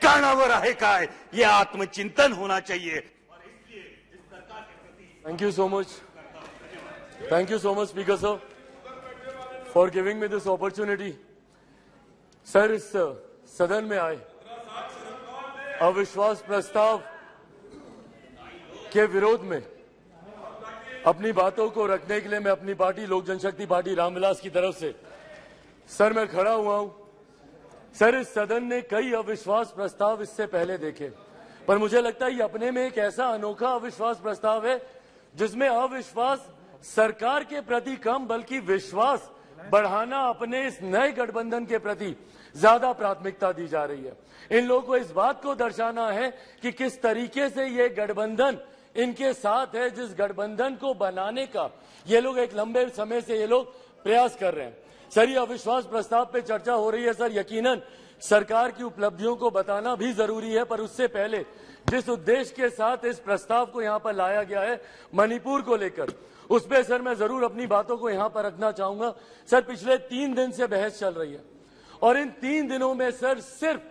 ठिकाणावर आहे काय, ये आत्मचिंतन होना चाहिए। Thank you so much. Thank you so much, Speaker sir, for giving me this opportunity. Sir, इस सदन में आए अविश्वास प्रस्ताव के विरोध में अपनी बातों को रखने के लिए मैं अपनी पार्टी लोक जनशक्ति पार्टी रामविलास की तरफ से सर मैं खड़ा हुआ हूं। सर, इस सदन ने कई अविश्वास प्रस्ताव इससे पहले देखे, पर मुझे लगता है ये अपने में एक ऐसा अनोखा अविश्वास प्रस्ताव है जिसमें अविश्वास सरकार के प्रति कम बल्कि विश्वास बढ़ाना अपने इस नए गठबंधन के प्रति ज्यादा प्राथमिकता दी जा रही है। इन लोगों को इस बात को दर्शाना है कि किस तरीके से ये गठबंधन इनके साथ है, जिस गठबंधन को बनाने का ये लोग एक लंबे समय से ये लोग प्रयास कर रहे हैं। सर, ये अविश्वास प्रस्ताव पे चर्चा हो रही है। सर, यकीनन सरकार की उपलब्धियों को बताना भी जरूरी है, पर उससे पहले जिस उद्देश्य के साथ इस प्रस्ताव को यहां पर लाया गया है मणिपुर को लेकर, उस पर सर मैं जरूर अपनी बातों को यहां पर रखना चाहूंगा। सर, पिछले 3 दिन से बहस चल रही है और इन 3 दिनों में सर सिर्फ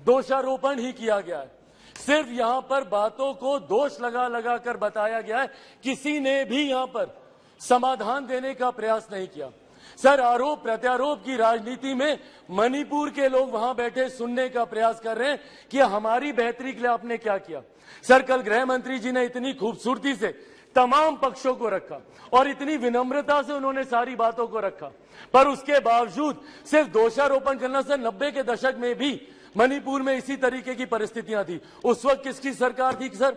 दोषारोपण ही किया गया है। सिर्फ यहां पर बातों को दोष लगा लगा कर बताया गया है, किसी ने भी यहां पर समाधान देने का प्रयास नहीं किया। सर, आरोप प्रत्यारोप की राजनीति में मणिपुर के लोग वहां बैठे सुनने का प्रयास कर रहे हैं कि हमारी बेहतरी के लिए आपने क्या किया। सर, कल गृह मंत्री जी ने इतनी खूबसूरती से तमाम पक्षों को रखा और इतनी विनम्रता से उन्होंने सारी बातों को रखा, पर उसके बावजूद सिर्फ दोषारोपण करना। सर, 90 के दशक में भी मणिपुर में इसी तरीके की परिस्थितियां थी। उस वक्त किसकी सरकार थी सर?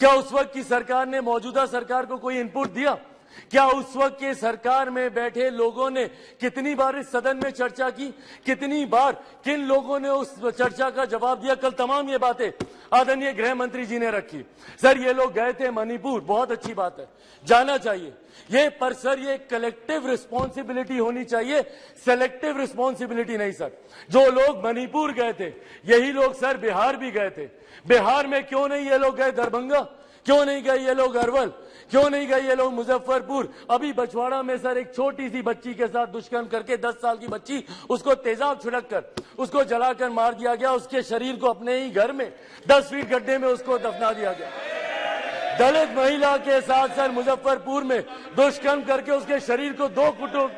क्या उस वक्त की सरकार ने मौजूदा सरकार को कोई इनपुट दिया? क्या उस वक्त के सरकार में बैठे लोगों ने कितनी बार इस सदन में चर्चा की? कितनी बार किन लोगों ने उस चर्चा का जवाब दिया? कल तमाम ये बातें आदरणीय गृह मंत्री जी ने रखी। सर, ये लोग गए थे मणिपुर, बहुत अच्छी बात है, जाना चाहिए ये, पर सर ये कलेक्टिव रिस्पॉन्सिबिलिटी होनी चाहिए, सेलेक्टिव रिस्पॉन्सिबिलिटी नहीं। सर, जो लोग मणिपुर गए थे यही लोग सर बिहार भी गए थे। बिहार में क्यों नहीं ये लोग गए दरभंगा? क्यों नहीं गए ये लोग अरवल? क्यों नहीं गए ये लोग मुजफ्फरपुर? अभी बछवाड़ा में सर एक छोटी सी बच्ची के साथ दुष्कर्म करके 10 साल की बच्ची, उसको तेजाब छिड़क कर उसको जलाकर मार दिया गया। उसके शरीर को अपने ही घर में 10 फीट गड्ढे में उसको दफना दिया गया। दलित महिला के साथ सर मुजफ्फरपुर में दुष्कर्म करके उसके शरीर को 2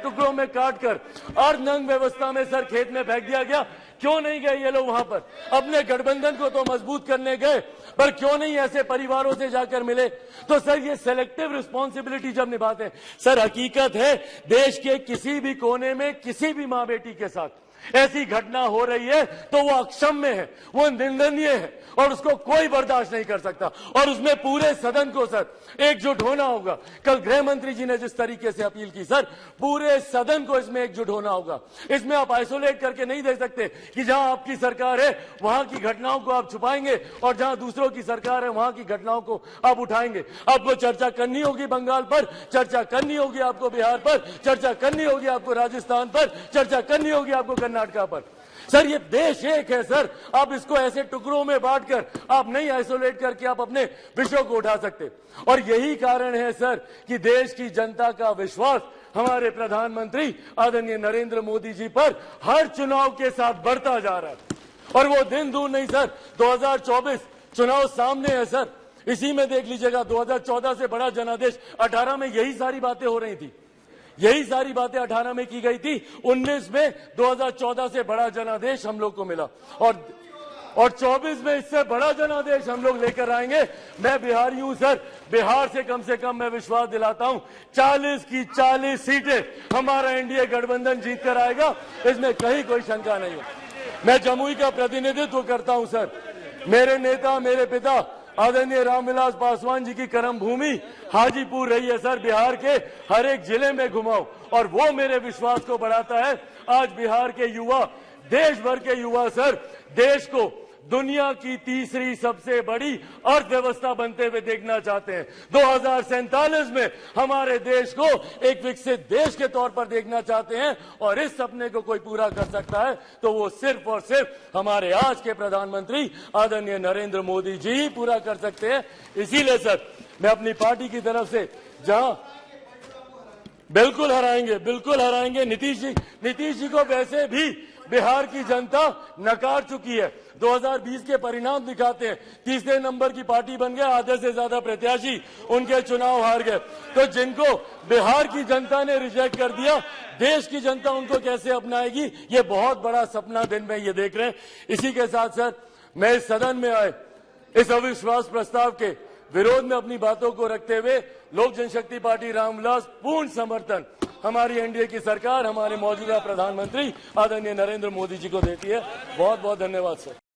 टुकड़ों में काटकर अर्धनग्न व्यवस्था में सर खेत में फेंक दिया गया। क्यों नहीं गए ये लोग वहां पर? अपने गठबंधन को तो मजबूत करने गए, पर क्यों नहीं ऐसे परिवारों से जाकर मिले? तो सर, ये सेलेक्टिव रिस्पॉन्सिबिलिटी जब निभाते हैं, सर हकीकत है देश के किसी भी कोने में किसी भी मां बेटी के साथ ऐसी घटना हो रही है तो वो अक्षम्य है, वो निंदनीय है और उसको कोई बर्दाश्त नहीं कर सकता, और उसमें पूरे सदन को सर एकजुट होना होगा। कल गृह मंत्री जी ने जिस तरीके से अपील की, सर पूरे सदन को इसमें एकजुट होना होगा। इसमें आप आइसोलेट करके नहीं देख सकते कि जहां आपकी सरकार है वहां की घटनाओं को आप छुपाएंगे और जहां दूसरों की सरकार है वहां की घटनाओं को आप उठाएंगे। आपको चर्चा करनी होगी बंगाल पर, चर्चा करनी होगी आपको बिहार पर, चर्चा करनी होगी आपको राजस्थान पर, चर्चा करनी होगी आपको कर्नाटका पर। सर, ये देश एक है सर, आप इसको ऐसे टुकड़ों में बांटकर आप नहीं आइसोलेट करके आप अपने विषयों को उठा सकते। और यही कारण है सर कि देश की जनता का विश्वास हमारे प्रधानमंत्री आदरणीय नरेंद्र मोदी जी पर हर चुनाव के साथ बढ़ता जा रहा है। और वो दिन दूर नहीं सर, 2024 चुनाव सामने है सर। इसी में देख लीजिएगा, 2014 से बड़ा जनादेश 18 में यही सारी बातें हो रही थी, यही सारी बातें 18 में की गई थी। 19 में 2014 से बड़ा जनादेश हम लोग को मिला और 24 में इससे बड़ा जनादेश हम लोग लेकर आएंगे। मैं बिहारी हूं सर, बिहार से कम मैं विश्वास दिलाता हूं 40 की 40 सीटें हमारा एनडीए गठबंधन जीत कर आएगा, इसमें कहीं कोई शंका नहीं है। मैं जमुई का प्रतिनिधित्व करता हूं सर। मेरे नेता, मेरे पिता आदरणीय रामविलास पासवान जी की कर्म भूमि हाजीपुर रही है सर। बिहार के हर एक जिले में घुमाओ और वो मेरे विश्वास को बढ़ाता है। आज बिहार के युवा, देश भर के युवा सर देश को दुनिया की तीसरी सबसे बड़ी अर्थव्यवस्था बनते हुए देखना चाहते हैं। 2047 में हमारे देश को एक विकसित देश के तौर पर देखना चाहते हैं, और इस सपने को कोई पूरा कर सकता है तो वो सिर्फ और सिर्फ हमारे आज के प्रधानमंत्री आदरणीय नरेंद्र मोदी जी ही पूरा कर सकते हैं। इसीलिए सर मैं अपनी पार्टी की तरफ से जहां बिल्कुल हराएंगे नीतीश जी को बिहार की जनता नकार चुकी है। 2020 के परिणाम दिखाते हैं, तीसरे नंबर की पार्टी बन गए, आधे से ज्यादा प्रत्याशी उनके चुनाव हार गए। तो जिनको बिहार की जनता ने रिजेक्ट कर दिया, देश की जनता उनको कैसे अपनाएगी, ये बहुत बड़ा सपना दिन में ये देख रहे हैं। इसी के साथ सर, मैं इस सदन में आए इस अविश्वास प्रस्ताव के विरोध में अपनी बातों को रखते हुए लोक जनशक्ति पार्टी रामविलास पूर्ण समर्थन हमारी एनडीए की सरकार, हमारे मौजूदा प्रधानमंत्री आदरणीय नरेंद्र मोदी जी को देती है। बहुत बहुत धन्यवाद सर।